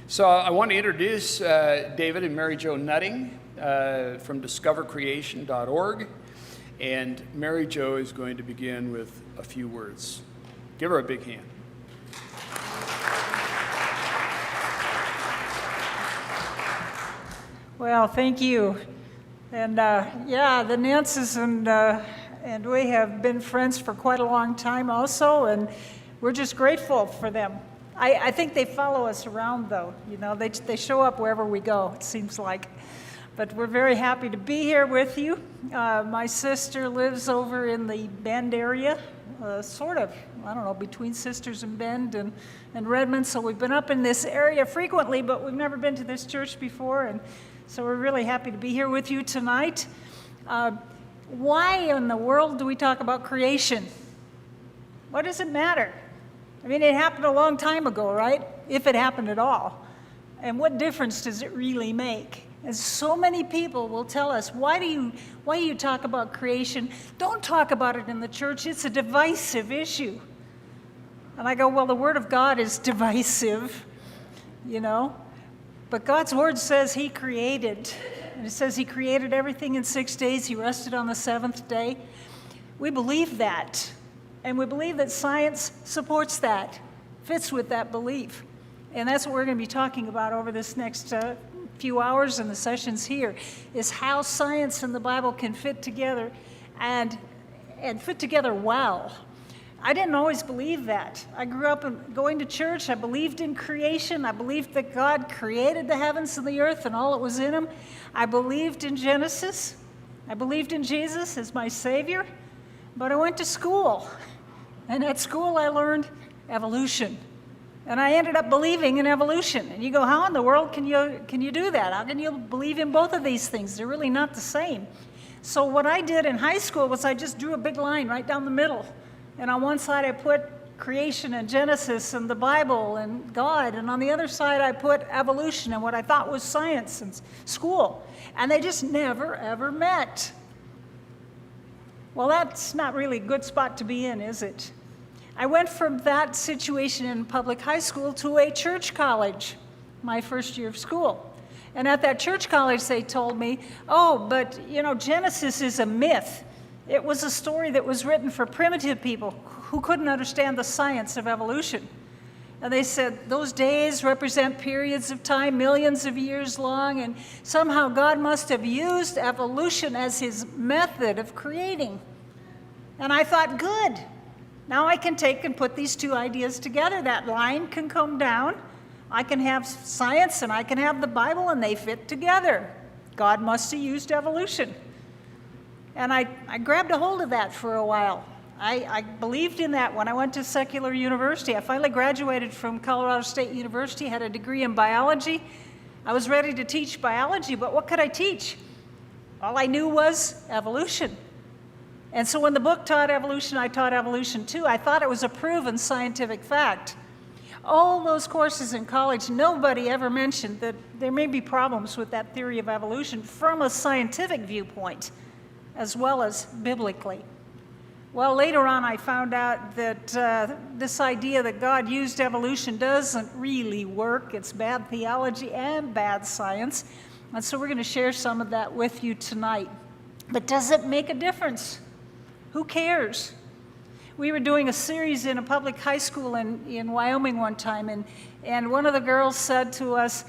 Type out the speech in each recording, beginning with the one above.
So I want to introduce David and Mary Jo Nutting from discovercreation.org. And Mary Jo is going to begin with a few words. Give her a big hand. Well, thank you. And the Nances and we have been friends for quite a long time also, and we're just grateful for them. I think they follow us around, though. You know, they show up wherever we go, it seems like. But we're very happy to be here with you. My sister lives over in the Bend area, sort of, I don't know, between Sisters and Bend and Redmond. So we've been up in this area frequently, but we've never been to this church before. And so we're really happy to be here with you tonight. Why in the world do we talk about creation? What does it matter? I mean, it happened a long time ago, right? If it happened at all. And what difference does it really make? And so many people will tell us, why do you talk about creation? Don't talk about it in the church. It's a divisive issue. And I go, well, the Word of God is divisive, you know. But God's Word says He created. And it says He created everything in 6 days. He rested on the seventh day. We believe that. And we believe that science supports that, fits with that belief. And that's what we're going to be talking about over this next few hours in the sessions here, is how science and the Bible can fit together and fit together well. I didn't always believe that. I grew up going to church. I believed in creation. I believed that God created the heavens and the earth and all that was in them. I believed in Genesis. I believed in Jesus as my Savior. But I went to school. And at school I learned evolution. And I ended up believing in evolution. And you go, how in the world can you do that? How can you believe in both of these things? They're really not the same. So what I did in high school was I just drew a big line right down the middle. And on one side I put creation and Genesis and the Bible and God. And on the other side I put evolution and what I thought was science and school. And they just never, ever met. Well, that's not really a good spot to be in, is it? I went from that situation in public high school to a church college, my first year of school. And at that church college, they told me, oh, but, you know, Genesis is a myth. It was a story that was written for primitive people who couldn't understand the science of evolution. And they said those days represent periods of time, millions of years long, and somehow God must have used evolution as His method of creating. And I thought, good. Now I can take and put these two ideas together. That line can come down. I can have science and I can have the Bible, and they fit together. God must have used evolution. And I grabbed a hold of that for a while. I believed in that when I went to secular university. I finally graduated from Colorado State University, had a degree in biology. I was ready to teach biology, but what could I teach? All I knew was evolution. And so when the book taught evolution, I taught evolution too. I thought it was a proven scientific fact. All those courses in college, nobody ever mentioned that there may be problems with that theory of evolution from a scientific viewpoint, as well as biblically. Well, later on I found out that this idea that God used evolution doesn't really work. It's bad theology and bad science. And so we're going to share some of that with you tonight. But does it make a difference? Who cares? We were doing a series in a public high school in Wyoming one time, and one of the girls said to us,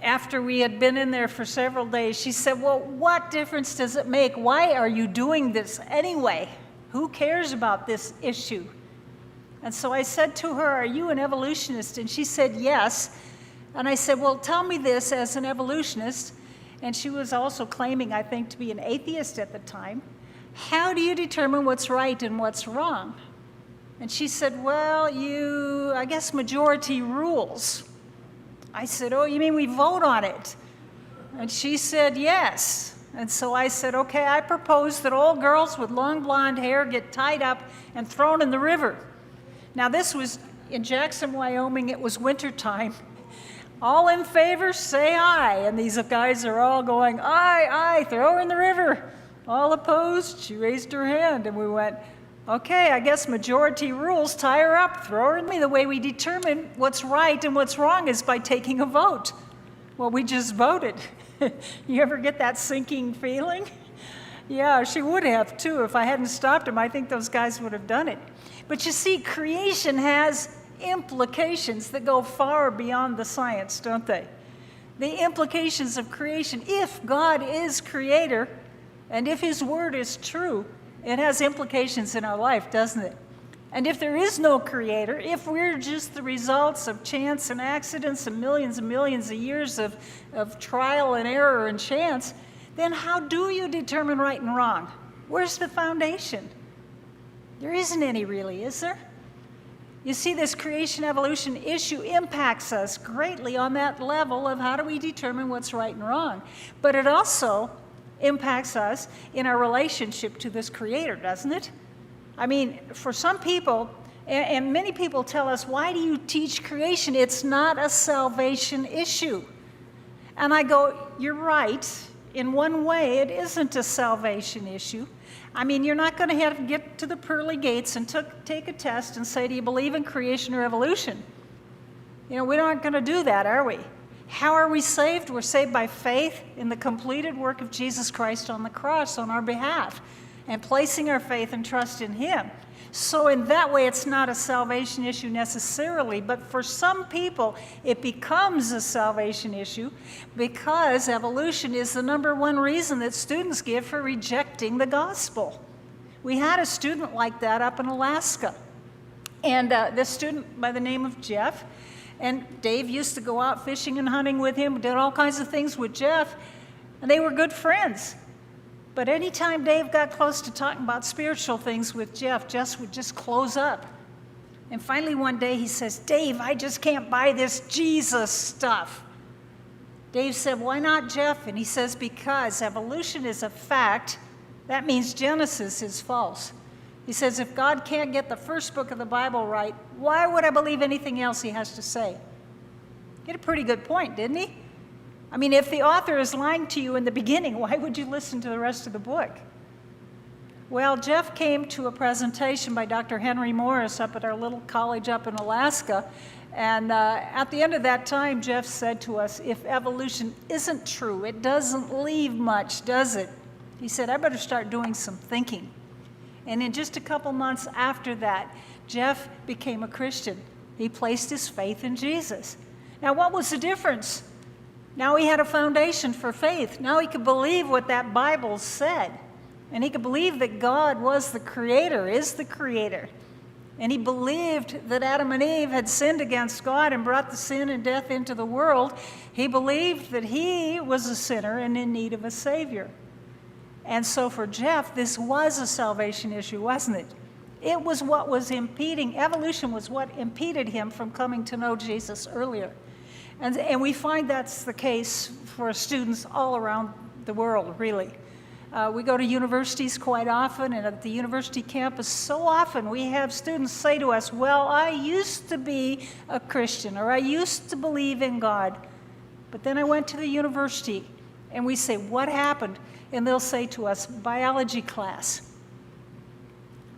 after we had been in there for several days, she said, well, what difference does it make? Why are you doing this anyway? Who cares about this issue? And so I said to her, are you an evolutionist? And she said, yes. And I said, well, tell me this as an evolutionist. And she was also claiming, I think, to be an atheist at the time. How do you determine what's right and what's wrong? And she said, well, I guess majority rules. I said, oh, you mean we vote on it? And she said, yes. And so I said, okay, I propose that all girls with long blonde hair get tied up and thrown in the river. Now this was in Jackson, Wyoming. It was wintertime. All in favor, say aye. And these guys are all going, aye, aye, throw her in the river. All opposed? She raised her hand, and we went, Okay, I guess majority rules, tie her up, throw her in. The way we determine what's right and what's wrong is by taking a vote. Well, we just voted. You ever get that sinking feeling? Yeah, she would have too. If I hadn't stopped him, I think those guys would have done it. But you see, creation has implications that go far beyond the science, don't they? The implications of creation, if God is creator, and if his word is true, it has implications in our life, doesn't it? And if there is no creator, if we're just the results of chance and accidents and millions of years of trial and error and chance, then how do you determine right and wrong? Where's the foundation? There isn't any really, is there? You see, this creation-evolution issue impacts us greatly on that level of how do we determine what's right and wrong. But it also impacts us in our relationship to this creator, doesn't it? I mean, for some people, and many people tell us, why do you teach creation? It's not a salvation issue. And I go, you're right. In one way, it isn't a salvation issue. I mean, you're not going to have to get to the pearly gates and take a test and say, do you believe in creation or evolution? You know, we're not going to do that, are we? How are we saved? We're saved by faith in the completed work of Jesus Christ on the cross on our behalf and placing our faith and trust in him. So in that way, it's not a salvation issue necessarily, but for some people, it becomes a salvation issue because evolution is the number one reason that students give for rejecting the gospel. We had a student like that up in Alaska, and this student by the name of Jeff, and Dave used to go out fishing and hunting with him, did all kinds of things with Jeff, and they were good friends. But anytime Dave got close to talking about spiritual things with Jeff, Jeff would just close up. And finally one day he says, Dave, I just can't buy this Jesus stuff. Dave said, why not, Jeff? And he says, because evolution is a fact. That means Genesis is false. He says, if God can't get the first book of the Bible right, why would I believe anything else he has to say? He had a pretty good point, didn't he? I mean, if the author is lying to you in the beginning, why would you listen to the rest of the book? Well, Jeff came to a presentation by Dr. Henry Morris up at our little college up in Alaska, and at the end of that time, Jeff said to us, if evolution isn't true, it doesn't leave much, does it? He said, I better start doing some thinking. And in just a couple months after that, Jeff became a Christian. He placed his faith in Jesus. Now, what was the difference? Now he had a foundation for faith. Now he could believe what that Bible said. And he could believe that God was the creator, is the creator. And he believed that Adam and Eve had sinned against God and brought the sin and death into the world. He believed that he was a sinner and in need of a Savior. And so for Jeff, this was a salvation issue, wasn't it? It was what was impeding, evolution was what impeded him from coming to know Jesus earlier. And we find that's the case for students all around the world, really. We go to universities quite often, and at the university campus, so often we have students say to us, well, I used to be a Christian, or I used to believe in God, but then I went to the university. And we say, what happened? And they'll say to us, biology class.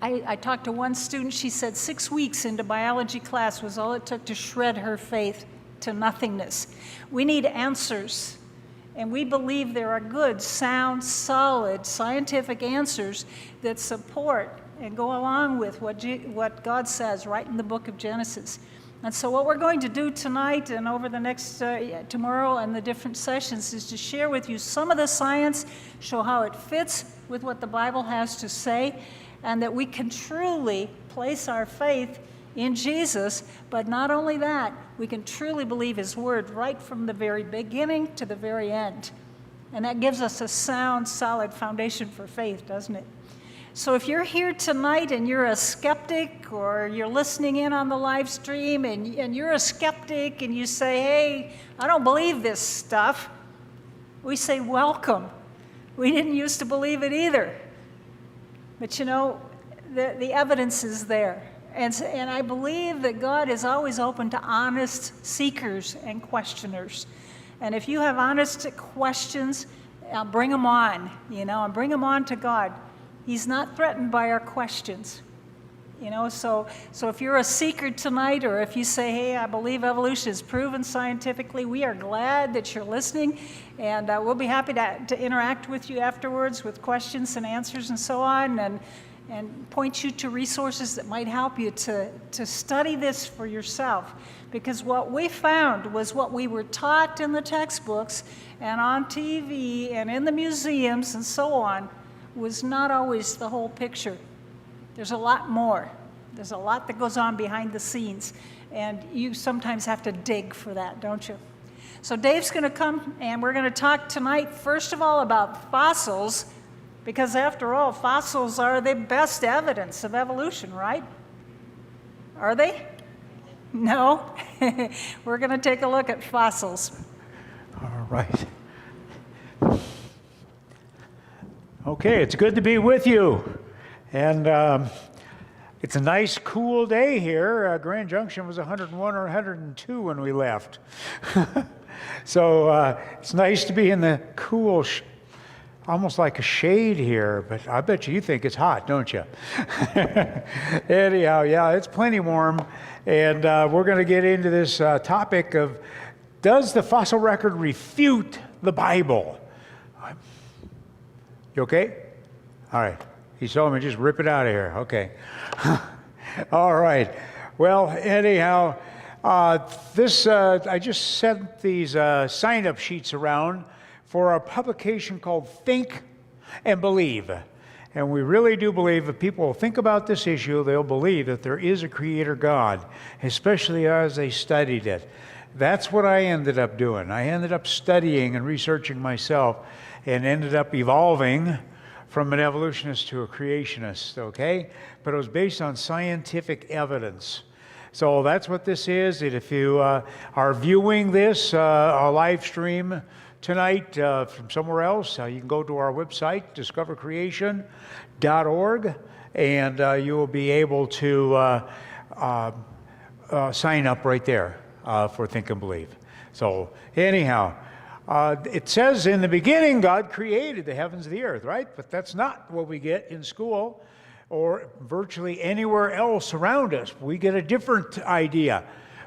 I talked to one student, she said 6 weeks into biology class was all it took to shred her faith to nothingness. We need answers, and we believe there are good, sound, solid, scientific answers that support and go along with what God says right in the book of Genesis. And so what we're going to do tonight and over the next, tomorrow and the different sessions is to share with you some of the science, show how it fits with what the Bible has to say, and that we can truly place our faith in Jesus, but not only that, we can truly believe his word right from the very beginning to the very end. And that gives us a sound, solid foundation for faith, doesn't it? So if you're here tonight and you're a skeptic, or you're listening in on the live stream and you're a skeptic and you say, hey, I don't believe this stuff, we say, welcome. We didn't used to believe it either. But you know, the evidence is there. And I believe that God is always open to honest seekers and questioners. And if you have honest questions, bring them on, and bring them on to God. He's not threatened by our questions. You know, so if you're a seeker tonight, or if you say, hey, I believe evolution is proven scientifically, we are glad that you're listening, and we'll be happy to interact with you afterwards with questions and answers and so on, and point you to resources that might help you to study this for yourself. Because what we found was what we were taught in the textbooks and on TV and in the museums and so on was not always the whole picture. There's a lot more. There's a lot that goes on behind the scenes, and you sometimes have to dig for that, don't you? So Dave's going to come, and we're going to talk tonight, first of all, about fossils, because after all, fossils are the best evidence of evolution, right? Are they? No? We're going to take a look at fossils. All right. Okay, it's good to be with you. And it's a nice, cool day here. Grand Junction was 101 or 102 when we left. So it's nice to be in the cool, almost like a shade here, but I bet you think it's hot, don't you? Anyhow, yeah, it's plenty warm. And we're going to get into this topic of, does the fossil record refute the Bible? You okay? All right. He told me just rip it out of here. Okay. All right. Well, anyhow, I just sent these sign-up sheets around for a publication called Think and Believe. And we really do believe if people think about this issue, they'll believe that there is a creator God, especially as they studied it. That's what I ended up doing. I ended up studying and researching myself and ended up evolving from an evolutionist to a creationist, okay? But it was based on scientific evidence. So that's what this is. And if you are viewing this, a live stream tonight from somewhere else, you can go to our website, discovercreation.org, and you will be able to sign up right there for Think and Believe. So anyhow, it says in the beginning, God created the heavens and the earth, right? But that's not what we get in school or virtually anywhere else around us. We get a different idea.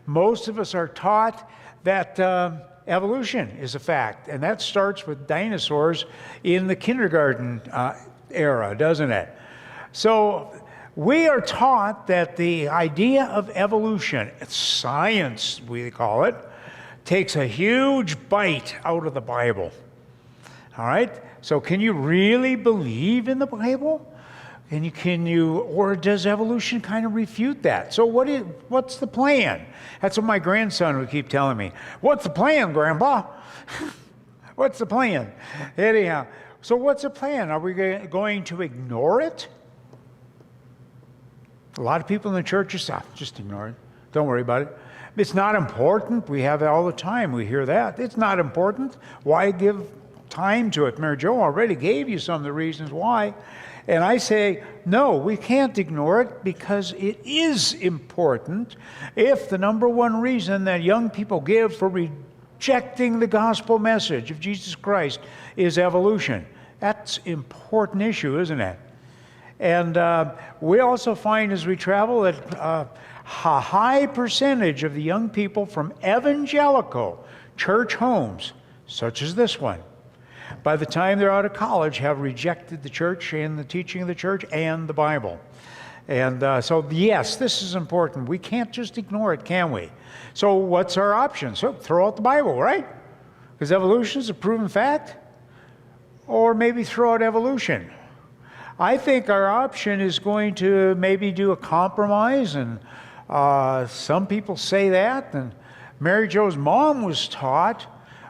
Most of us are taught that evolution is a fact, and that starts with dinosaurs in the kindergarten era, doesn't it? So we are taught that the idea of evolution, science we call it, takes a huge bite out of the Bible. All right? So can you really believe in the Bible? Or does evolution kind of refute that? So what's the plan? That's what my grandson would keep telling me. What's the plan, Grandpa? What's the plan? Anyhow, so what's the plan? Are we going to ignore it? A lot of people in the church just ignore it. Don't worry about it. It's not important. We have it all the time. We hear that. It's not important. Why give time to it? Mary Jo already gave you some of the reasons why. And I say, no, we can't ignore it because it is important. If the number one reason that young people give for rejecting the gospel message of Jesus Christ is evolution, that's an important issue, isn't it? And we also find as we travel that a high percentage of the young people from evangelical church homes, such as this one, by the time they're out of college, have rejected the church and the teaching of the church and the Bible. And so, yes, this is important. We can't just ignore it, can we? So what's our option? So throw out the Bible, right? Because evolution is a proven fact. Or maybe throw out evolution. I think our option is going to maybe do a compromise, and some people say that. And Mary Jo's mom was taught,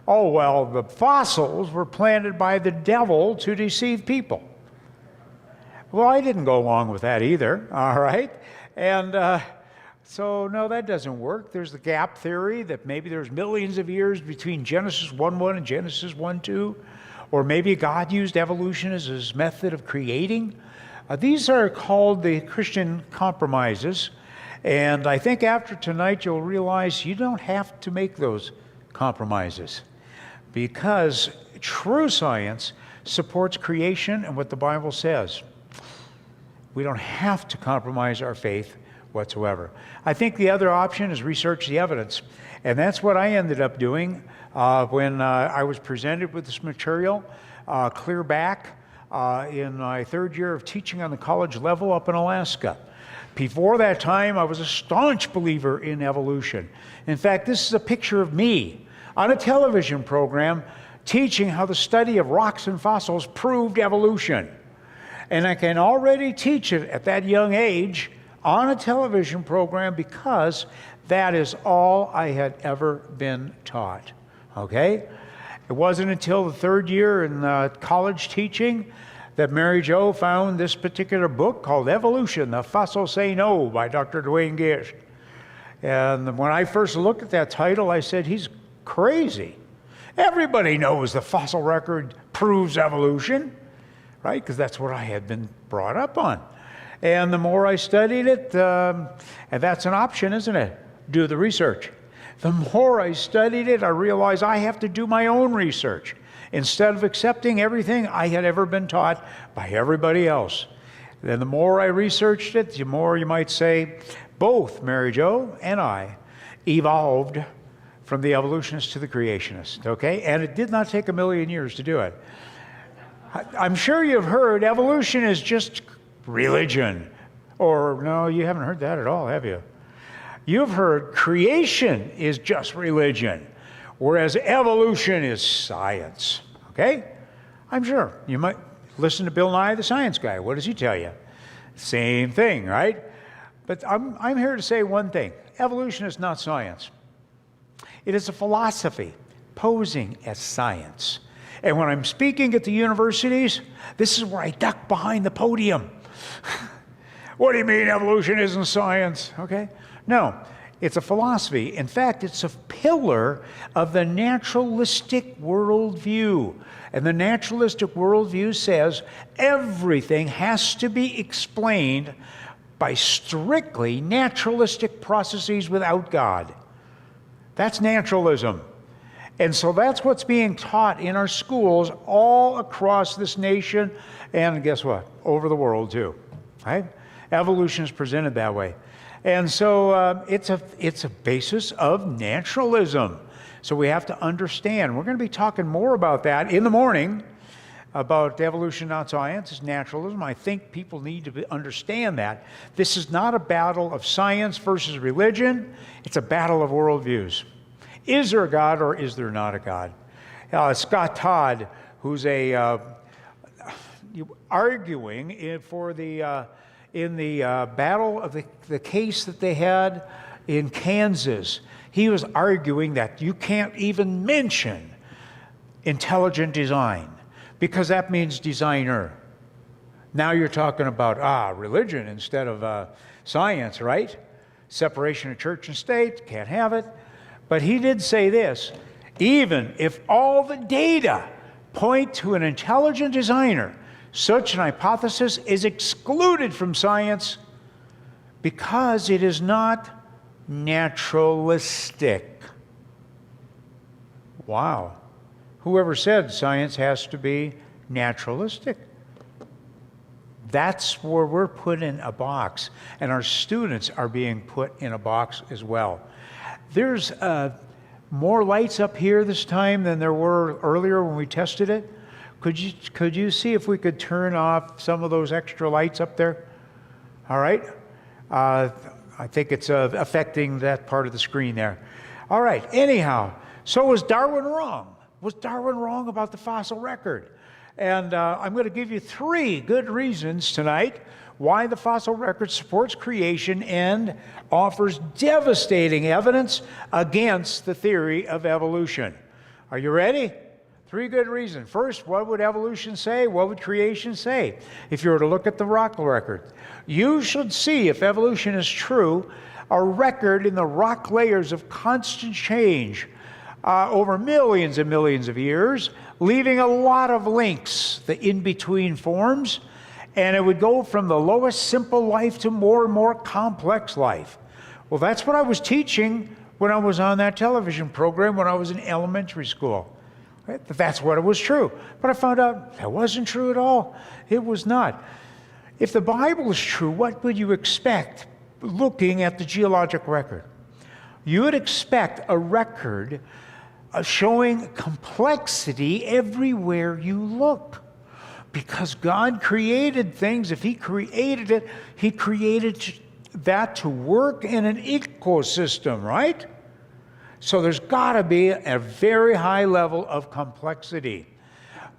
oh, well, the fossils were planted by the devil to deceive people. Well, I didn't go along with that either, all right? And so, no, that doesn't work. There's the gap theory that maybe there's millions of years between Genesis 1:1 and Genesis 1:2. Or maybe God used evolution as his method of creating. These are called the Christian compromises. And I think after tonight you'll realize you don't have to make those compromises, because true science supports creation and what the Bible says. We don't have to compromise our faith whatsoever. I think the other option is research the evidence. And that's what I ended up doing when I was presented with this material clear back in my third year of teaching on the college level up in Alaska. Before that time, I was a staunch believer in evolution. In fact, this is a picture of me on a television program teaching how the study of rocks and fossils proved evolution. And I can already teach it at that young age on a television program because that is all I had ever been taught. Okay? It wasn't until the third year in college teaching that Mary Jo found this particular book called Evolution, The Fossils Say No by Dr. Duane Gish. And when I first looked at that title, I said, he's crazy. Everybody knows the fossil record proves evolution, right? Because that's what I had been brought up on. And the more I studied it, and that's an option, isn't it? Do the research. The more I studied it, I realized I have to do my own research instead of accepting everything I had ever been taught by everybody else. Then the more I researched it, the more, you might say, both Mary Jo and I evolved from the evolutionist to the creationist, okay? And it did not take a million years to do it. I'm sure you've heard evolution is just religion. Or no, you haven't heard that at all, have you? You've heard creation is just religion, whereas evolution is science, okay? I'm sure. You might listen to Bill Nye, the science guy. What does he tell you? Same thing, right? But I'm here to say one thing. Evolution is not science. It is a philosophy posing as science. And when I'm speaking at the universities, this is where I duck behind the podium. What do you mean evolution isn't science? Okay? No, it's a philosophy. In fact, it's a pillar of the naturalistic worldview. And the naturalistic worldview says everything has to be explained by strictly naturalistic processes without God. That's naturalism. And so that's what's being taught in our schools all across this nation, and guess what? Over the world too. Right? Evolution is presented that way. And so it's a basis of naturalism. So we have to understand. We're going to be talking more about that in the morning, about evolution, not science. It's naturalism. I think people need to understand that. This is not a battle of science versus religion. It's a battle of worldviews. Is there a God or is there not a God? Scott Todd, who's arguing in the battle of the case that they had in Kansas, he was arguing that you can't even mention intelligent design because that means designer. Now you're talking about religion instead of science, right? Separation of church and state, can't have it. But he did say this, even if all the data point to an intelligent designer, such an hypothesis is excluded from science because it is not naturalistic. Wow. Whoever said science has to be naturalistic? That's where we're put in a box, and our students are being put in a box as well. There's more lights up here this time than there were earlier when we tested it. Could you see if we could turn off some of those extra lights up there? All right. I think it's affecting that part of the screen there. All right. Anyhow, so was Darwin wrong? Was Darwin wrong about the fossil record? And I'm going to give you 3 good reasons tonight why the fossil record supports creation and offers devastating evidence against the theory of evolution. Are you ready? 3 good reasons. First, what would evolution say? What would creation say? If you were to look at the rock record, you should see, if evolution is true, a record in the rock layers of constant change over millions and millions of years, leaving a lot of links, the in-between forms, and it would go from the lowest simple life to more and more complex life. Well, that's what I was teaching when I was on that television program when I was in elementary school. Right? That's what it was true. But I found out that wasn't true at all. It was not. If the Bible is true, what would you expect looking at the geologic record? You would expect a record showing complexity everywhere you look. Because God created things. If He created it, He created that to work in an ecosystem, right? So there's got to be a very high level of complexity.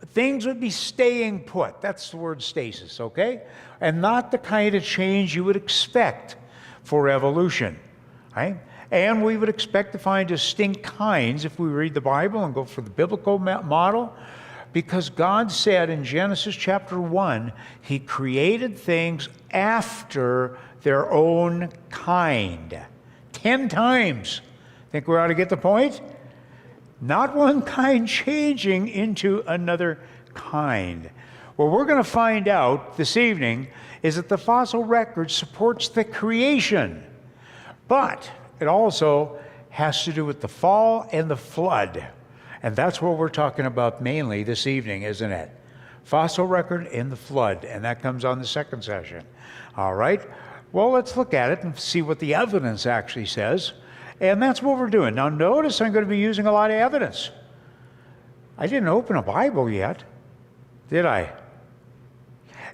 Things would be staying put. That's the word stasis, okay? And not the kind of change you would expect for evolution, right? And we would expect to find distinct kinds if we read the Bible and go for the biblical model, because God said in Genesis chapter 1, He created things after their own kind. 10 times. Think we ought to get the point? Not one kind changing into another kind. What we're going to find out this evening is that the fossil record supports the creation, but it also has to do with the fall and the flood. And that's what we're talking about mainly this evening, isn't it? Fossil record and the flood, and that comes on the second session. All right? Well, let's look at it and see what the evidence actually says. And that's what we're doing. Now, notice I'm going to be using a lot of evidence. I didn't open a Bible yet, did I?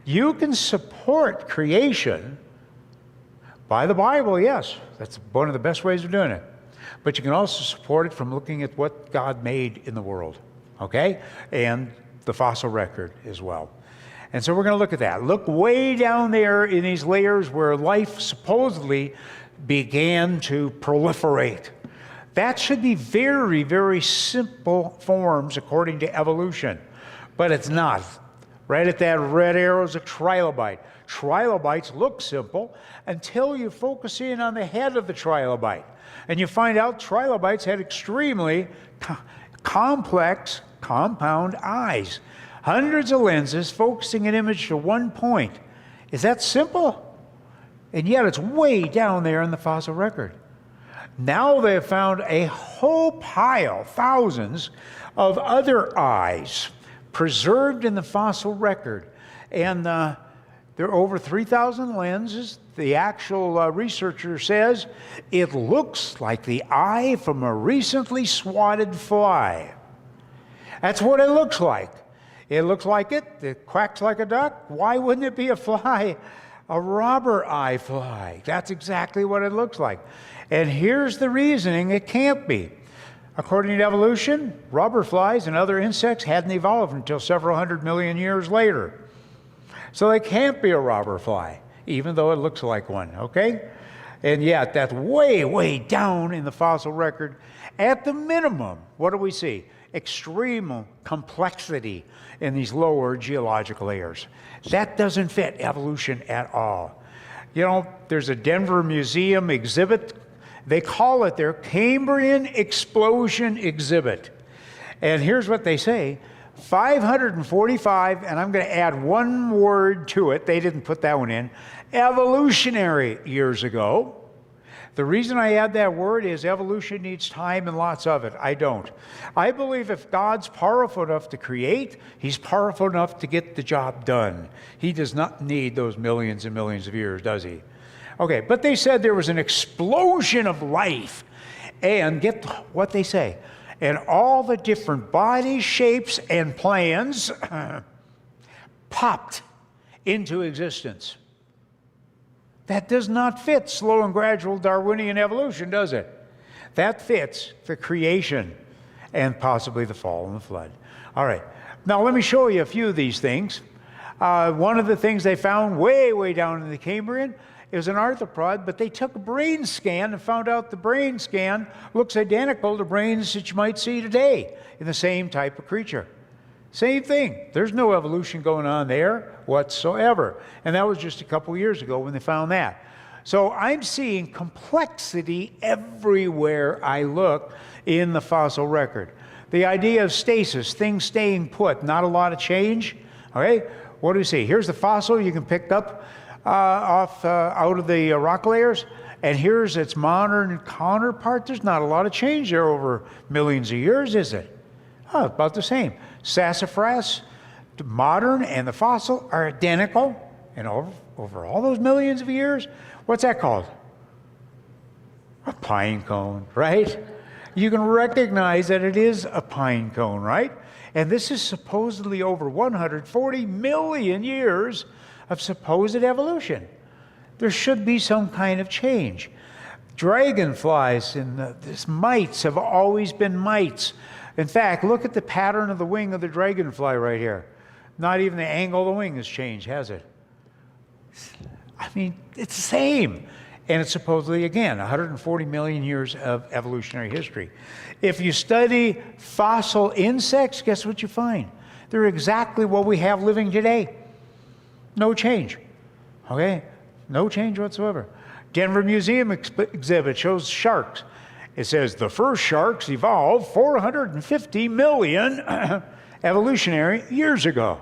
You can support creation by the Bible, yes. That's one of the best ways of doing it. But you can also support it from looking at what God made in the world, okay? And the fossil record as well. And so we're going to look at that. Look way down there in these layers where life supposedly began to proliferate. That should be very, very simple forms according to evolution, but it's not. Right at that red arrow is a trilobite. Trilobites look simple until you focus in on the head of the trilobite. And you find out trilobites had extremely complex compound eyes. Hundreds of lenses focusing an image to one point. Is that simple? And yet it's way down there in the fossil record. Now they've found a whole pile, thousands, of other eyes preserved in the fossil record. And there are over 3,000 lenses. The actual researcher says it looks like the eye from a recently swatted fly. That's what it looks like. It looks like it. It quacks like a duck. Why wouldn't it be a fly? A robber eye fly. That's exactly what it looks like. And here's the reasoning it can't be. According to evolution, robber flies and other insects hadn't evolved until several 100 million years later. So they can't be a robber fly, even though it looks like one, okay? And yet, that's way, way down in the fossil record. At the minimum, what do we see? Extreme complexity in these lower geological layers. That doesn't fit evolution at all. You know, there's a Denver Museum exhibit. They call it their Cambrian Explosion Exhibit. And here's what they say. 545, and I'm going to add one word to it. They didn't put that one in. Evolutionary years ago. The reason I add that word is evolution needs time and lots of it. I don't. I believe if God's powerful enough to create, He's powerful enough to get the job done. He does not need those millions and millions of years, does He? Okay, but they said there was an explosion of life. And get what they say. And all the different body shapes and plans popped into existence. That does not fit slow and gradual Darwinian evolution, does it? That fits the creation and possibly the fall and the flood. All right. Now, let me show you a few of these things. One of the things they found way, way down in the Cambrian is an arthropod, but they took a brain scan and found out the brain scan looks identical to brains that you might see today in the same type of creature. Same thing. There's no evolution going on there whatsoever. And that was just a couple years ago when they found that. So I'm seeing complexity everywhere I look in the fossil record. The idea of stasis, things staying put, not a lot of change. Okay, what do we see? Here's the fossil you can pick up out of the rock layers. And here's its modern counterpart. There's not a lot of change there over millions of years, is it? Oh, about the same. Sassafras, the modern and the fossil are identical. And over all those millions of years, what's that called? A pine cone, right? You can recognize that it is a pine cone, right? And this is supposedly over 140 million years of supposed evolution. There should be some kind of change. Dragonflies and these mites have always been mites. In fact, look at the pattern of the wing of the dragonfly right here. Not even the angle of the wing has changed, has it? I mean, it's the same. And it's supposedly, again, 140 million years of evolutionary history. If you study fossil insects, guess what you find? They're exactly what we have living today. No change. Okay? No change whatsoever. Denver Museum exhibit shows sharks. It says the first sharks evolved 450 million evolutionary years ago.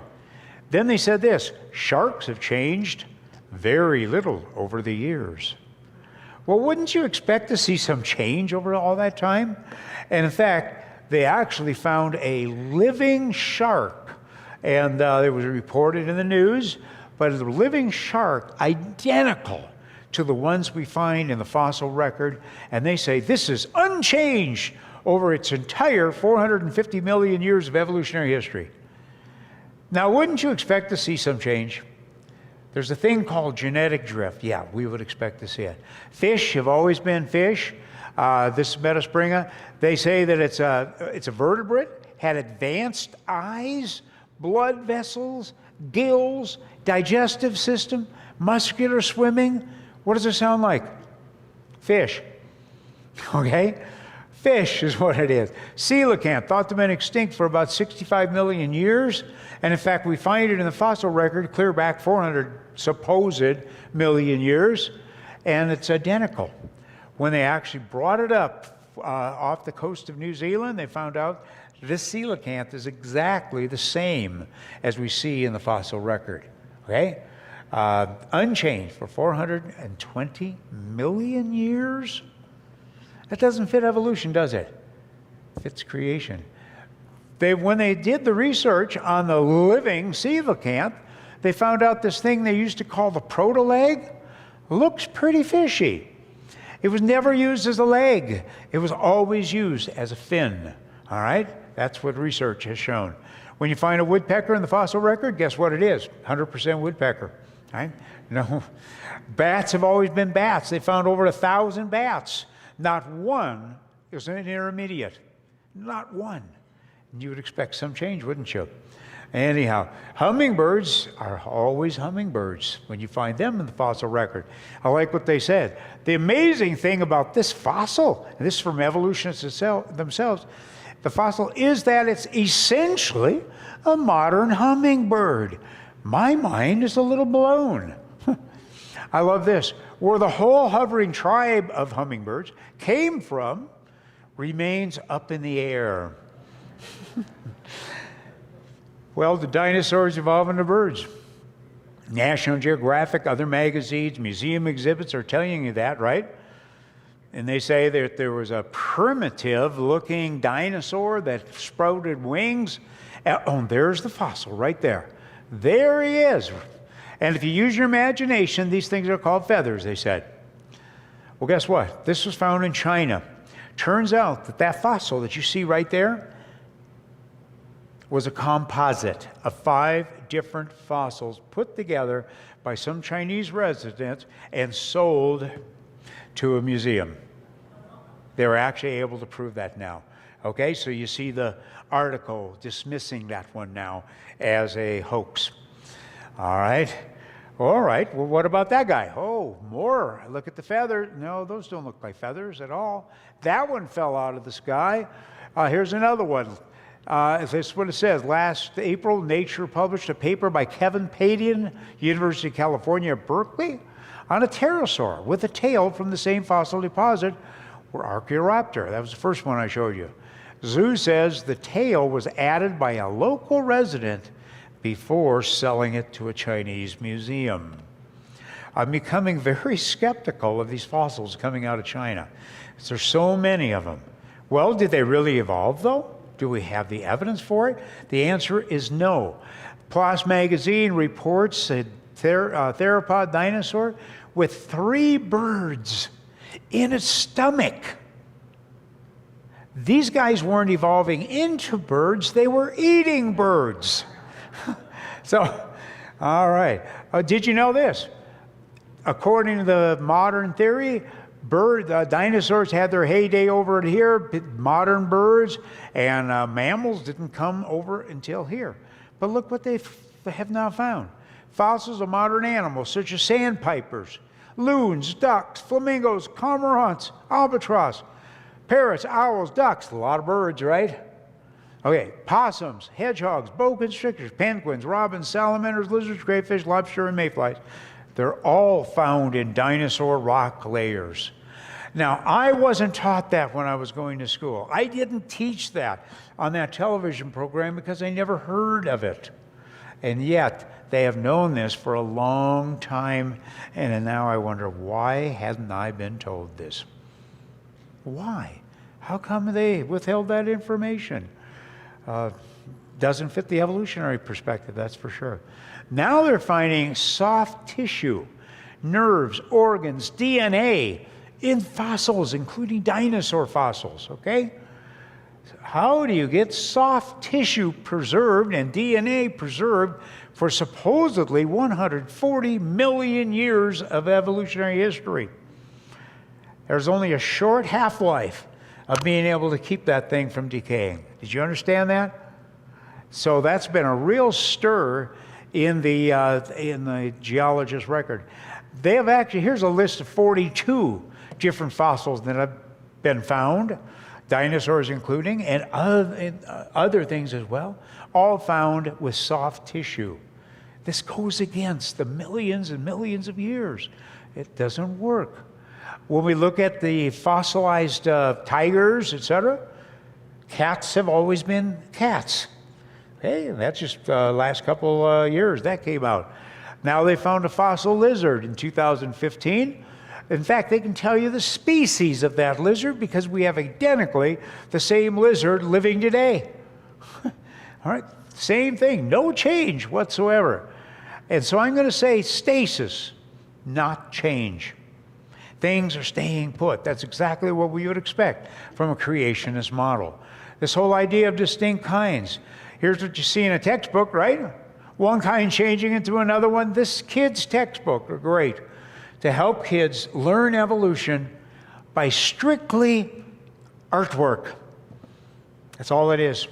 Then they said this, sharks have changed very little over the years. Well, wouldn't you expect to see some change over all that time? And in fact, they actually found a living shark. And it was reported in the news, but a living shark identical to the ones we find in the fossil record. And they say this is unchanged over its entire 450 million years of evolutionary history. Now, wouldn't you expect to see some change? There's a thing called genetic drift. Yeah, we would expect to see it. Fish have always been fish. This Metaspringa, they say that it's a vertebrate, had advanced eyes, blood vessels, gills, digestive system, muscular swimming. What does it sound like? Fish. Okay? Fish is what it is. Coelacanth, thought to have been extinct for about 65 million years. And in fact, we find it in the fossil record clear back 400 supposed million years. And it's identical. When they actually brought it up off the coast of New Zealand, they found out this coelacanth is exactly the same as we see in the fossil record. Okay? Unchanged for 420 million years? That doesn't fit evolution, does it? It fits creation. When they did the research on the living coelacanth, they found out this thing they used to call the protoleg looks pretty fishy. It was never used as a leg. It was always used as a fin. All right? That's what research has shown. When you find a woodpecker in the fossil record, guess what it is? 100% woodpecker. Right? No. Bats have always been bats. They found over 1,000 bats. Not one is an intermediate. Not one. You would expect some change, wouldn't you? Anyhow, hummingbirds are always hummingbirds when you find them in the fossil record. I like what they said. The amazing thing about this fossil, and this is from evolutionists themselves, the fossil is that it's essentially a modern hummingbird. My mind is a little blown. I love this. Where the whole hovering tribe of hummingbirds came from remains up in the air. Well, the dinosaurs evolved into birds. National Geographic, other magazines, museum exhibits are telling you that, right? And they say that there was a primitive-looking dinosaur that sprouted wings. Oh, there's the fossil right there. There he is. And if you use your imagination, these things are called feathers, they said. Well, guess what? This was found in China. Turns out that that fossil that you see right there was a composite of 5 different fossils put together by some Chinese residents and sold to a museum. They were actually able to prove that now. Okay, so you see the article dismissing that one now as a hoax. All right. All right. Well, what about that guy? Oh, more. Look at the feather. No, those don't look like feathers at all. That one fell out of the sky. Here's another one. This is what it says. Last April, Nature published a paper by Kevin Padian, University of California, Berkeley, on a pterosaur with a tail from the same fossil deposit, or Archaeoraptor. That was the first one I showed you. Zoo says the tail was added by a local resident before selling it to a Chinese museum. I'm becoming very skeptical of these fossils coming out of China. There's so many of them. Well, did they really evolve, though? Do we have the evidence for it? The answer is no. PLOS magazine reports that theropod dinosaur with 3 birds in its stomach. These guys weren't evolving into birds, they were eating birds. So, all right. Did you know this? According to the modern theory, dinosaurs had their heyday over here, modern birds, and mammals didn't come over until here. But look what they have now found. Fossils of modern animals such as sandpipers, loons, ducks, flamingos, cormorants, albatross, parrots, owls, ducks, a lot of birds, right? Okay, possums, hedgehogs, boa constrictors, penguins, robins, salamanders, lizards, crayfish, lobster, and mayflies. They're all found in dinosaur rock layers. Now, I wasn't taught that when I was going to school. I didn't teach that on that television program because I never heard of it. And yet, they have known this for a long time, and now I wonder, why hadn't I been told this? Why? How come they withheld that information? Doesn't fit the evolutionary perspective, that's for sure. Now they're finding soft tissue, nerves, organs, DNA in fossils, including dinosaur fossils, okay? How do you get soft tissue preserved and DNA preserved for supposedly 140 million years of evolutionary history? There's only a short half-life of being able to keep that thing from decaying. Did you understand that? So that's been a real stir in the geologist record. They have actually, here's a list of 42 different fossils that have been found, dinosaurs including, and other things as well, all found with soft tissue. This goes against the millions and millions of years. It doesn't work. When we look at the fossilized tigers, etc., cats have always been cats. Hey, that's just last couple years that came out. Now they found a fossil lizard in 2015. In fact, they can tell you the species of that lizard because we have identically the same lizard living today. All right, same thing, no change whatsoever. And so I'm going to say stasis, not change. Things are staying put. That's exactly what we would expect from a creationist model. This whole idea of distinct kinds. Here's what you see in a textbook, right? One kind changing into another one. This kid's textbook are great to help kids learn evolution by strictly artwork. That's all it is.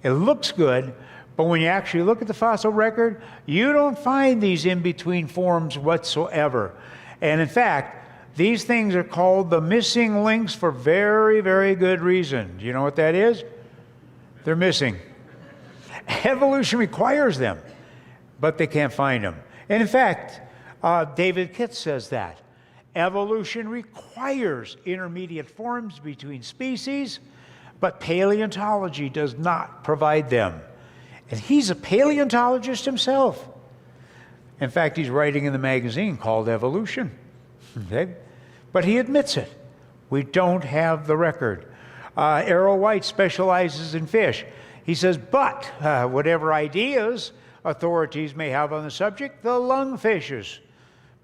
It looks good, but when you actually look at the fossil record, you don't find these in-between forms whatsoever. And in fact, these things are called the missing links for very, very good reason. Do you know what that is? They're missing. Evolution requires them, but they can't find them. And in fact, David Kitts says that. Evolution requires intermediate forms between species, but paleontology does not provide them. And he's a paleontologist himself. In fact, he's writing in the magazine called Evolution. Okay? But he admits it. We don't have the record. Errol White specializes in fish. He says, but whatever ideas authorities may have on the subject, the lungfishes.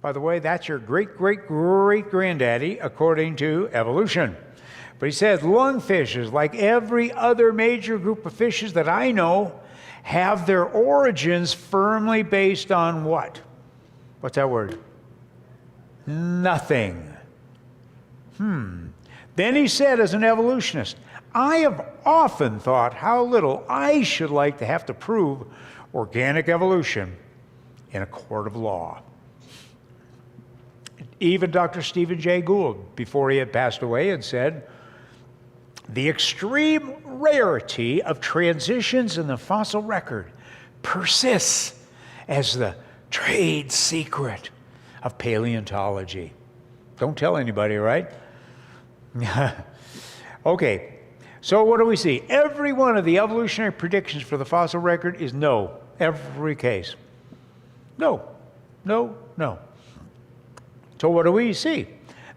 By the way, that's your great-great-great-granddaddy, according to evolution. But he says lungfishes, like every other major group of fishes that I know, have their origins firmly based on what? What's that word? Nothing. Then he said, as an evolutionist, I have often thought how little I should like to have to prove organic evolution in a court of law. Even Dr. Stephen Jay Gould, before he had passed away, had said, the extreme rarity of transitions in the fossil record persists as the trade secret of paleontology. Don't tell anybody, right? Okay, so what do we see? Every one of the evolutionary predictions for the fossil record is no. Every case. No, no, no. So what do we see?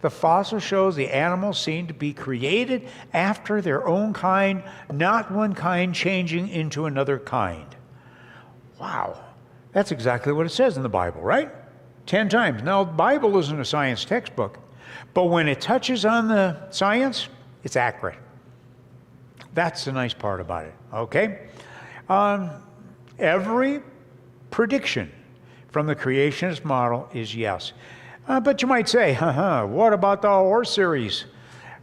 The fossil shows the animals seem to be created after their own kind, not one kind changing into another kind. Wow. That's exactly what it says in the Bible, right? 10 times. Now, the Bible isn't a science textbook, but when it touches on the science, it's accurate. That's the nice part about it, okay? Every prediction from the creationist model is yes. But you might say, what about the horse series?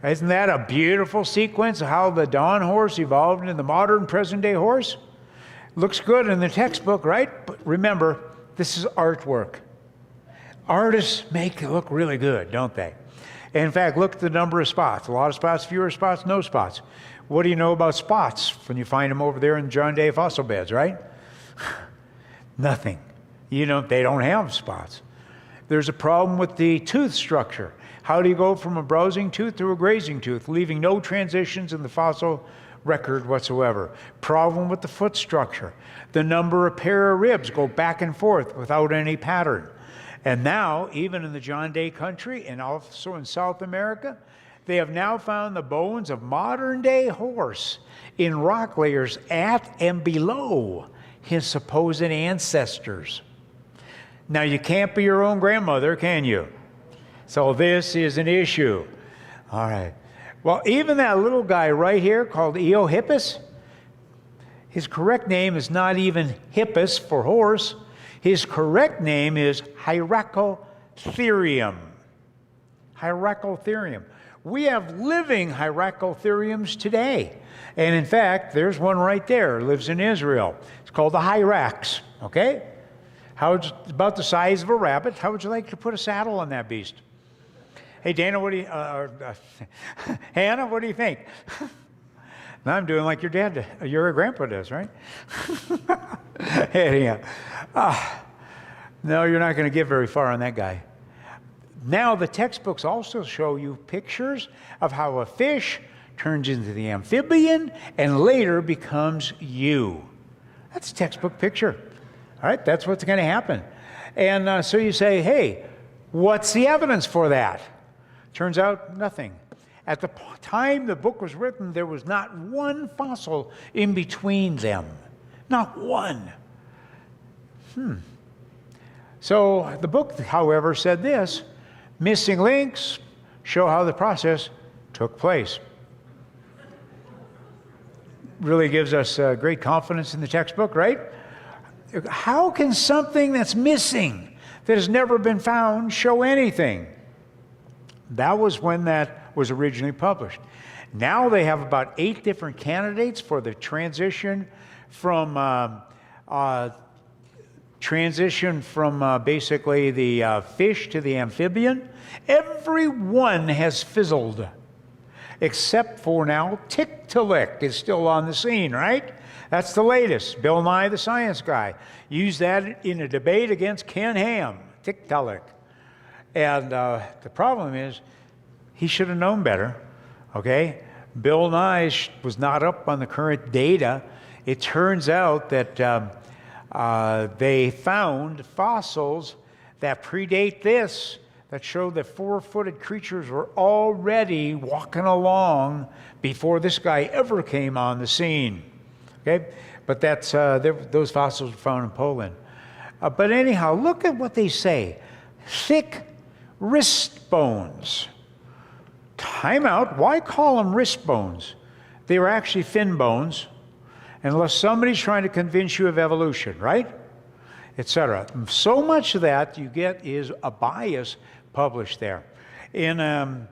Isn't that a beautiful sequence of how the dawn horse evolved into the modern present-day horse? Looks good in the textbook, right? But remember, this is artwork. Artists make it look really good, don't they? In fact, look at the number of spots. A lot of spots, fewer spots, no spots. What do you know about spots when you find them over there in the John Day fossil beds, right? Nothing. They don't have spots. There's a problem with the tooth structure. How do you go from a browsing tooth to a grazing tooth, leaving no transitions in the fossil record whatsoever? Problem with the foot structure. The number of pair of ribs go back and forth without any pattern. And now, even in the John Day country and also in South America, they have now found the bones of modern-day horse in rock layers at and below his supposed ancestors. Now, you can't be your own grandmother, can you? So this is an issue. All right. Well, even that little guy right here called Eohippus, his correct name is not even hippus for horse. His correct name is Hyracotherium. Hyracotherium. We have living Hyracotheriums today. And in fact, there's one right there, lives in Israel. It's called the Hyrax, okay? About the size of a rabbit. How would you like to put a saddle on that beast? Hey, Dana, Hannah, what do you think? Now I'm doing like your grandpa does, right? Anyhow, no, you're not going to get very far on that guy. Now the textbooks also show you pictures of how a fish turns into the amphibian and later becomes you. That's a textbook picture. All right, that's what's going to happen. And so you say, hey, what's the evidence for that? Turns out nothing. At the time the book was written, there was not one fossil in between them. Not one. So the book, however, said this: missing links show how the process took place. Really gives us great confidence in the textbook, right? How can something that's missing, that has never been found, show anything? That was when that was originally published. Now they have about 8 different candidates for the transition from basically the fish to the amphibian. Every one has fizzled, except for now Tiktaalik is still on the scene, right? That's the latest. Bill Nye, the science guy, used that in a debate against Ken Ham, Tiktaalik. And the problem is, he should have known better, okay? Bill Nye was not up on the current data. It turns out that they found fossils that predate this, that show that 4-footed creatures were already walking along before this guy ever came on the scene. Okay, but that's those fossils were found in Poland. But anyhow, look at what they say: thick wrist bones. Time out. Why call them wrist bones? They were actually fin bones, unless somebody's trying to convince you of evolution, right? Etc. So much of that you get is a bias published there. In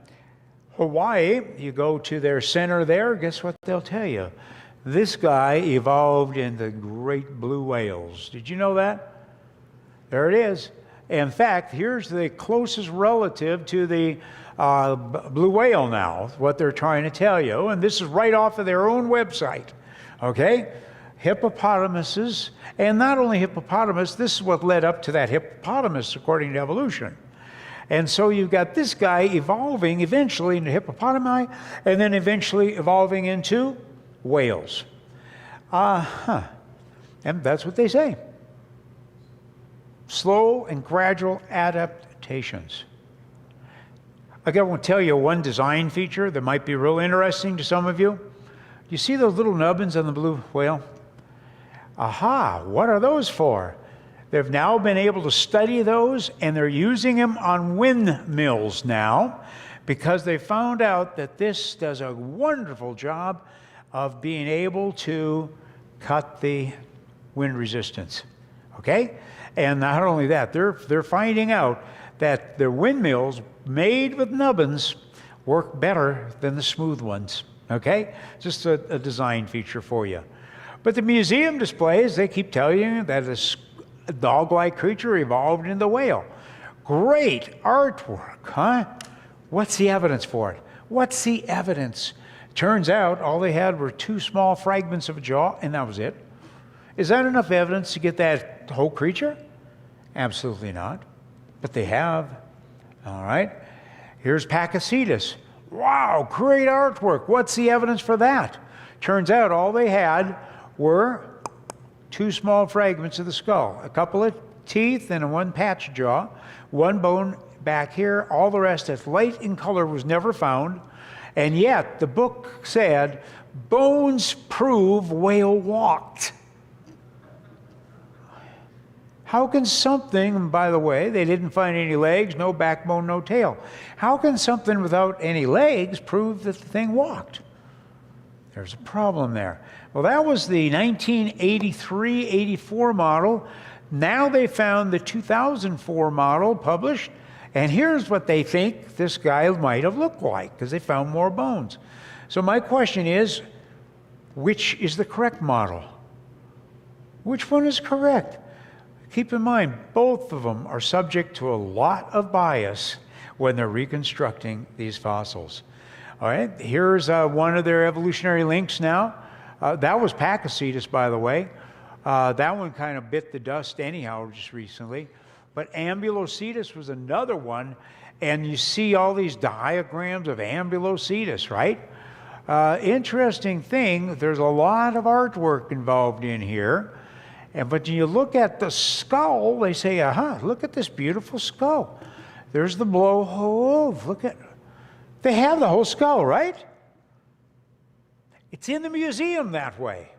Hawaii, you go to their center there. Guess what they'll tell you? This guy evolved in the great blue whales. Did you know that? There it is. In fact, here's the closest relative to the blue whale now, what they're trying to tell you. And this is right off of their own website. Okay? Hippopotamuses, and not only hippopotamus, this is what led up to that hippopotamus according to evolution. And so you've got this guy evolving eventually into hippopotami, and then eventually evolving into whales. And that's what they say. Slow and gradual adaptations. I want to tell you one design feature that might be real interesting to some of you. You see those little nubbins on the blue whale? Aha, what are those for? They've now been able to study those, and they're using them on windmills now because they found out that this does a wonderful job of being able to cut the wind resistance. Okay? And not only that, they're finding out that their windmills made with nubbins work better than the smooth ones. Okay? Just a design feature for you. But the museum displays, they keep telling you that a dog-like creature evolved into a whale. Great artwork, huh? What's the evidence for it? What's the evidence? Turns out all they had were 2 small fragments of a jaw, and that was it. Is that enough evidence to get that whole creature? Absolutely not. But they have. All right. Here's Pakicetus. Wow, great artwork. What's the evidence for that? Turns out all they had were 2 small fragments of the skull, a couple of teeth and 1 patch jaw, 1 bone back here. All the rest that's light in color was never found. And yet the book said, bones prove whale walked. How can something, and by the way, they didn't find any legs, no backbone, no tail. How can something without any legs prove that the thing walked? There's a problem there. Well, that was the 1983-84 model. Now they found the 2004 model published, and here's what they think this guy might have looked like, because they found more bones. So my question is, which is the correct model? Which one is correct? Keep in mind, both of them are subject to a lot of bias when they're reconstructing these fossils. All right, here's one of their evolutionary links now. That was Pakicetus, by the way. That one kind of bit the dust anyhow just recently. But Ambulocetus was another one, and you see all these diagrams of Ambulocetus, right? Interesting thing, there's a lot of artwork involved in here. But when you look at the skull, they say, look at this beautiful skull. There's the blowhole. Look at, they have the whole skull, right? It's in the museum that way.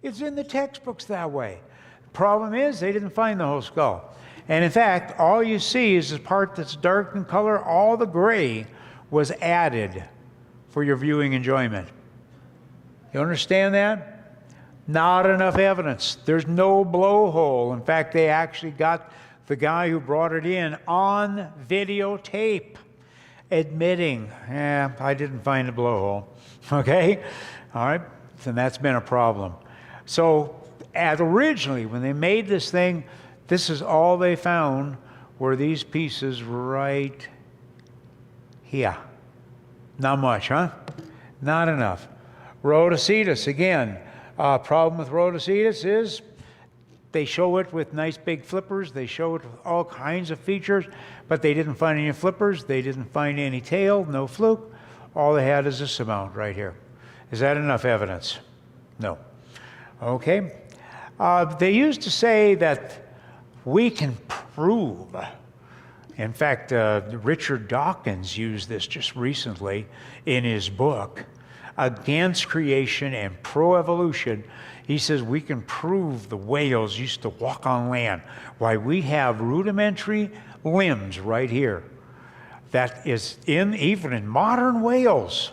It's in the textbooks that way. The problem is they didn't find the whole skull. And in fact, all you see is the part that's dark in color. All the gray was added for your viewing enjoyment. You understand that? Not enough evidence. There's no blowhole. In fact, they actually got the guy who brought it in on videotape admitting, I didn't find a blowhole. Okay? All right? And that's been a problem. So originally, when they made this thing, this is all they found were these pieces right here. Not much, huh? Not enough. Rhodocetus, again. Problem with Rhodocetus is they show it with nice big flippers. They show it with all kinds of features, but they didn't find any flippers. They didn't find any tail, no fluke. All they had is this amount right here. Is that enough evidence? No. Okay. They used to say that we can prove. In fact, Richard Dawkins used this just recently in his book, Against Creation and Pro-Evolution. He says we can prove the whales used to walk on land. Why, we have rudimentary limbs right here that is even in modern whales.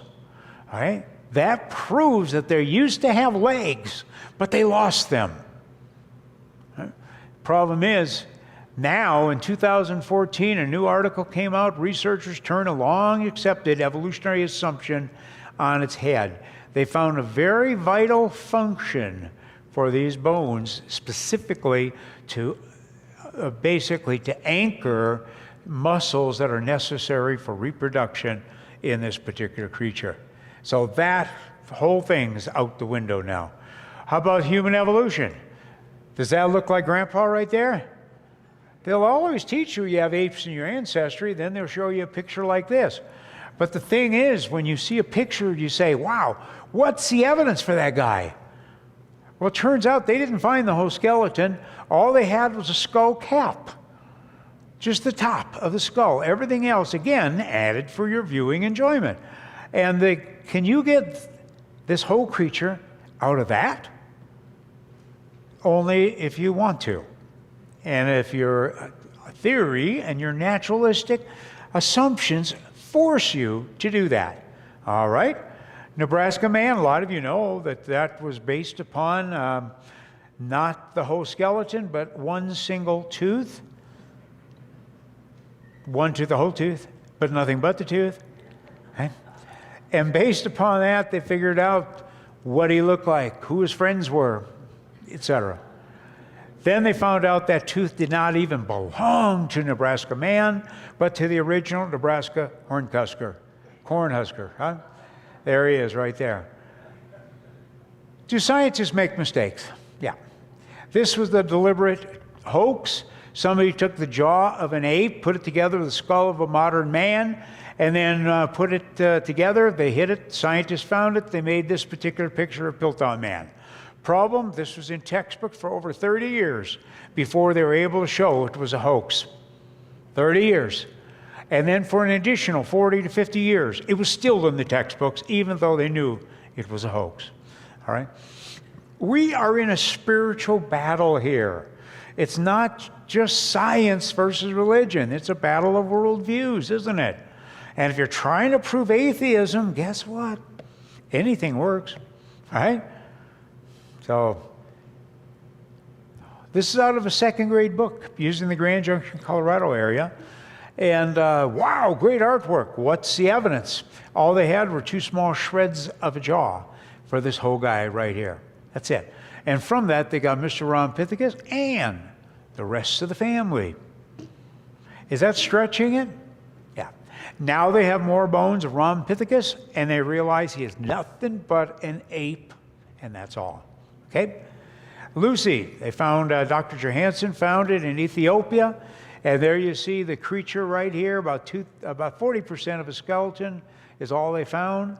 All right? That proves that they used to have legs, but they lost them. Problem is, now in 2014, a new article came out. Researchers turned a long accepted evolutionary assumption on its head. They found a very vital function for these bones, specifically to basically to anchor muscles that are necessary for reproduction in this particular creature. So that whole thing's out the window now. How about human evolution? Does that look like Grandpa right there? They'll always teach you have apes in your ancestry, then they'll show you a picture like this. But the thing is, when you see a picture, you say, wow, what's the evidence for that guy? Well, it turns out they didn't find the whole skeleton. All they had was a skull cap. Just the top of the skull. Everything else, again, added for your viewing enjoyment. And can you get this whole creature out of that? Only if you want to. And if your theory and your naturalistic assumptions force you to do that. All right? Nebraska man, a lot of you know that that was based upon not the whole skeleton, but one single tooth. One tooth, the whole tooth, but nothing but the tooth. Okay? And based upon that, they figured out what he looked like, who his friends were, etc. Then they found out that tooth did not even belong to Nebraska man, but to the original Nebraska cornhusker. Huh? There he is right there. Do scientists make mistakes? Yeah. This was the deliberate hoax. Somebody took the jaw of an ape, put it together with the skull of a modern man, and then put it together. They hit it. Scientists found it. They made this particular picture of Piltdown Man. Problem, this was in textbooks for over 30 years before they were able to show it was a hoax. 30 years. And then for an additional 40 to 50 years, it was still in the textbooks, even though they knew it was a hoax. All right? We are in a spiritual battle here. It's not just science versus religion. It's a battle of worldviews, isn't it? And if you're trying to prove atheism, guess what? Anything works, right? So, this is out of a second grade book used in the Grand Junction, Colorado area. And wow, great artwork. What's the evidence? All they had were 2 small shreds of a jaw for this whole guy right here. That's it. And from that, they got Mr. Rhompithecus and the rest of the family. Is that stretching it? Yeah. Now they have more bones of Rhompithecus, and they realize he is nothing but an ape, and that's all. Okay? Lucy, they found, Dr. Johansson found it in Ethiopia, and there you see the creature right here, about 40% of a skeleton is all they found.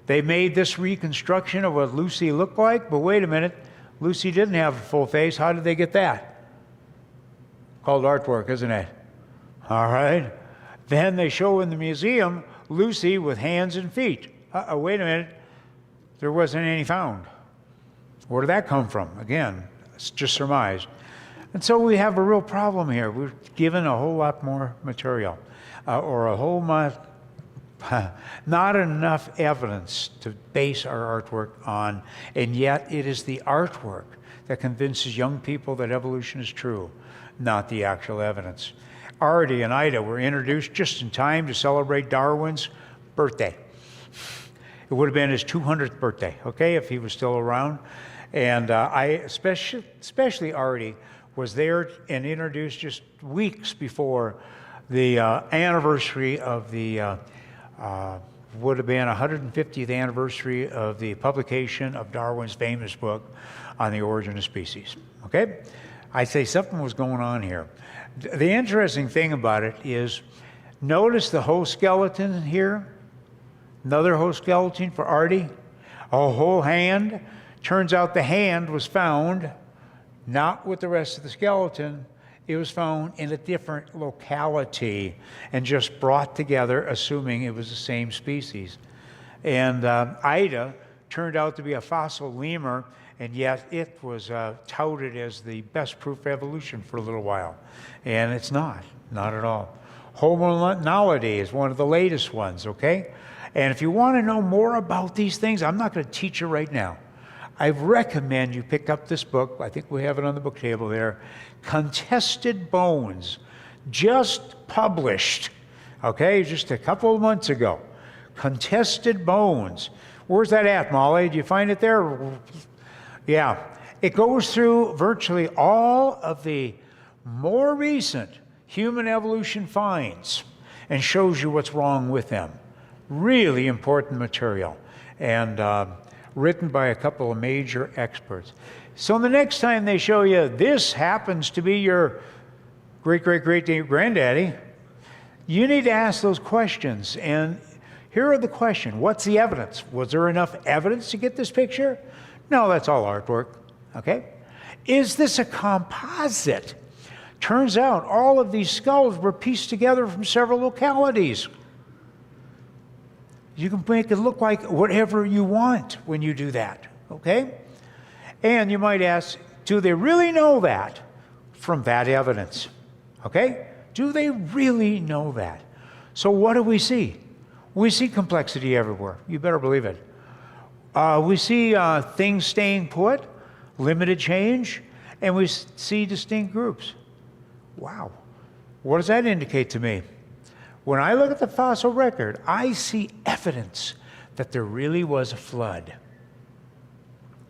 They made this reconstruction of what Lucy looked like, but wait a minute, Lucy didn't have a full face. How did they get that? Called artwork, isn't it? All right. Then they show in the museum Lucy with hands and feet. Wait a minute, there wasn't any found. Where did that come from? Again, it's just surmised. And so we have a real problem here. We're given a whole lot more material, or a whole lot, not enough evidence to base our artwork on, and yet it is the artwork that convinces young people that evolution is true, not the actual evidence. Artie and Ida were introduced just in time to celebrate Darwin's birthday. It would have been his 200th birthday, okay, if he was still around. And I, especially Artie, was there and introduced just weeks before the anniversary of the, would have been 150th anniversary of the publication of Darwin's famous book on the origin of species, okay? I'd say something was going on here. The interesting thing about it is, notice the whole skeleton here, another whole skeleton for Artie, a whole hand. Turns out the hand was found not with the rest of the skeleton. It was found in a different locality and just brought together, assuming it was the same species. And Ida turned out to be a fossil lemur, and yet it was touted as the best proof of evolution for a little while. And it's not at all. Homo naledi is one of the latest ones, okay? And if you want to know more about these things, I'm not going to teach you right now. I recommend you pick up this book. I think we have it on the book table there. Contested Bones, just published, okay, just a couple of months ago. Contested Bones. Where's that at, Molly? Did you find it there? Yeah. It goes through virtually all of the more recent human evolution finds and shows you what's wrong with them. Really important material. And written by a couple of major experts. So the next time they show you this happens to be your great-great-great-granddaddy, you need to ask those questions. And here are the questions. What's the evidence? Was there enough evidence to get this picture? No, that's all artwork. Okay? Is this a composite? Turns out all of these skulls were pieced together from several localities. You can make it look like whatever you want when you do that, okay? And you might ask, do they really know that? from that evidence. Okay? Do they really know that? So what do we see? We see complexity everywhere. You better believe it. We see things staying put, limited change, and we see distinct groups. Wow. What does that indicate to me? When I look at the fossil record, I see evidence that there really was a flood.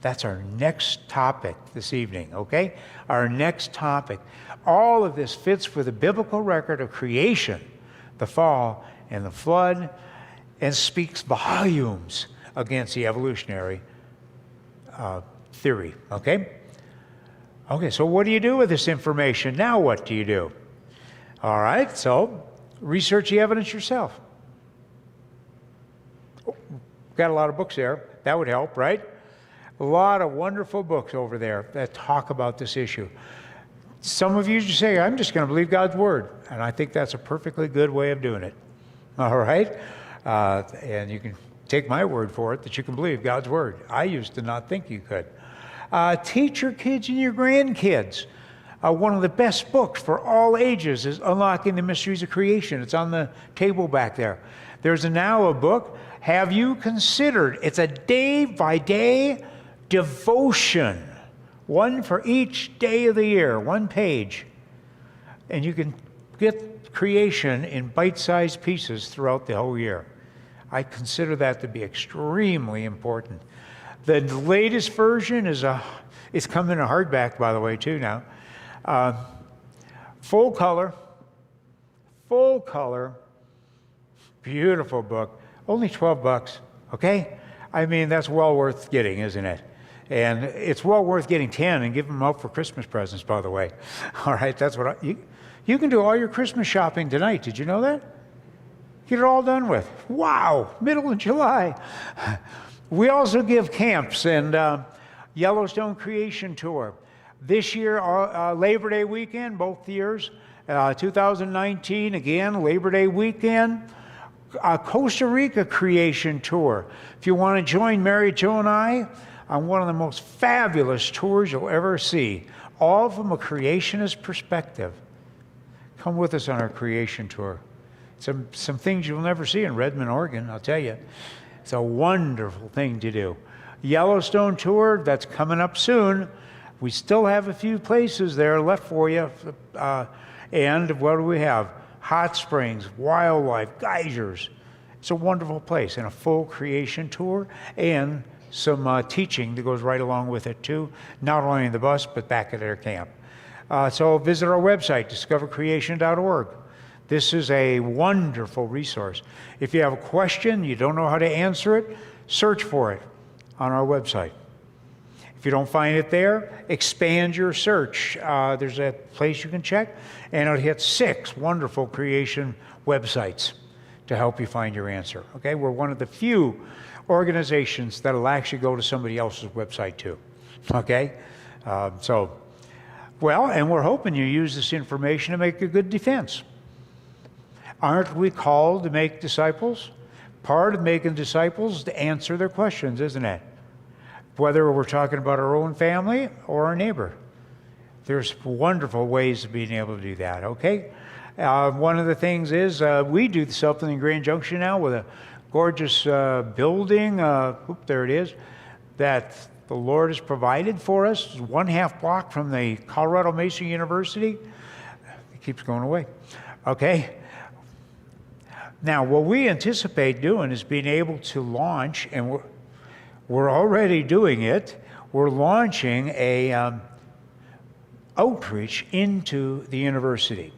That's our next topic this evening, okay? Our next topic. All of this fits with the biblical record of creation, the fall and the flood, and speaks volumes against the evolutionary theory, okay? Okay, so what do you do with this information? Now what do you do? All right, so research the evidence yourself. Got a lot of books there. That would help, right? A lot of wonderful books over there that talk about this issue. Some of you just say, I'm just going to believe God's word. And I think that's a perfectly good way of doing it. All right? And you can take my word for it that you can believe God's word. I used to not think you could. Teach your kids and your grandkids. One of the best books for all ages is Unlocking the Mysteries of Creation. It's on the table back there. There's now a book, Have You Considered? It's a day-by-day devotion. One for each day of the year, one page. And you can get creation in bite-sized pieces throughout the whole year. I consider that to be extremely important. The latest version is it's come in a hardback, by the way, too now. Full color, beautiful book. Only $12, okay? I mean, that's well worth getting, isn't it? And it's well worth getting 10 and give them out for Christmas presents, by the way. All right, that's what you can do all your Christmas shopping tonight. Did you know that? Get it all done with. Wow, middle of July. We also give camps and Yellowstone Creation Tour. This year, Labor Day weekend, both years. 2019, again, Labor Day weekend. Costa Rica Creation Tour. If you want to join Mary Jo and I on one of the most fabulous tours you'll ever see, all from a creationist perspective. Come with us on our creation tour. Some things you'll never see in Redmond, Oregon, I'll tell you. It's a wonderful thing to do. Yellowstone tour, that's coming up soon. We still have a few places there left for you. And what do we have? Hot springs, wildlife, geysers. It's a wonderful place, and a full creation tour, and some teaching that goes right along with it too, not only in the bus, but back at their camp. So visit our website, discovercreation.org. This is a wonderful resource. If you have a question, you don't know how to answer it, search for it on our website. If you don't find it there, expand your search. There's a place you can check, and it'll hit 6 wonderful creation websites to help you find your answer. Okay, we're one of the few organizations that'll actually go to somebody else's website too. Okay, and we're hoping you use this information to make a good defense. Aren't we called to make disciples? Part of making disciples is to answer their questions, isn't it? Whether we're talking about our own family or our neighbor. There's wonderful ways of being able to do that, okay? One of the things is we do something in Grand Junction now with a gorgeous building, there it is, that the Lord has provided for us. It's 1/2 block from the Colorado Mesa University. It keeps going away, okay? Now, what we anticipate doing is being able to launch, and we're already doing it, we're launching a outreach into the university.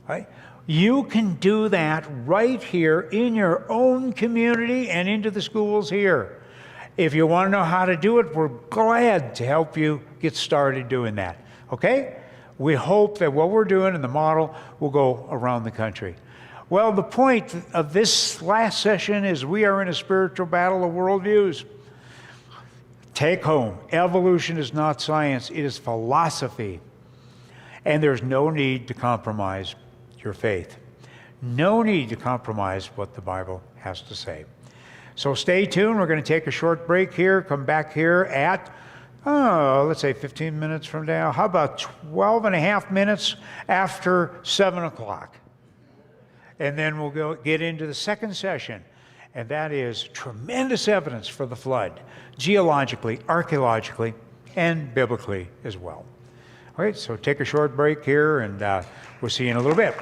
Right? You can do that right here in your own community and into the schools here. If you want to know how to do it, we're glad to help you get started doing that. Okay? We hope that what we're doing in the model will go around the country. Well, the point of this last session is we are in a spiritual battle of worldviews. Take home, evolution is not science, it is philosophy. And there's no need to compromise your faith. No need to compromise what the Bible has to say. So stay tuned. We're going to take a short break here, come back here at oh, let's say 15 minutes from now. How about 12 and a half minutes after 7 o'clock? And then we'll get into the second session, and that is tremendous evidence for the flood, geologically, archaeologically, and biblically as well. All right, so take a short break here, and we'll see you in a little bit.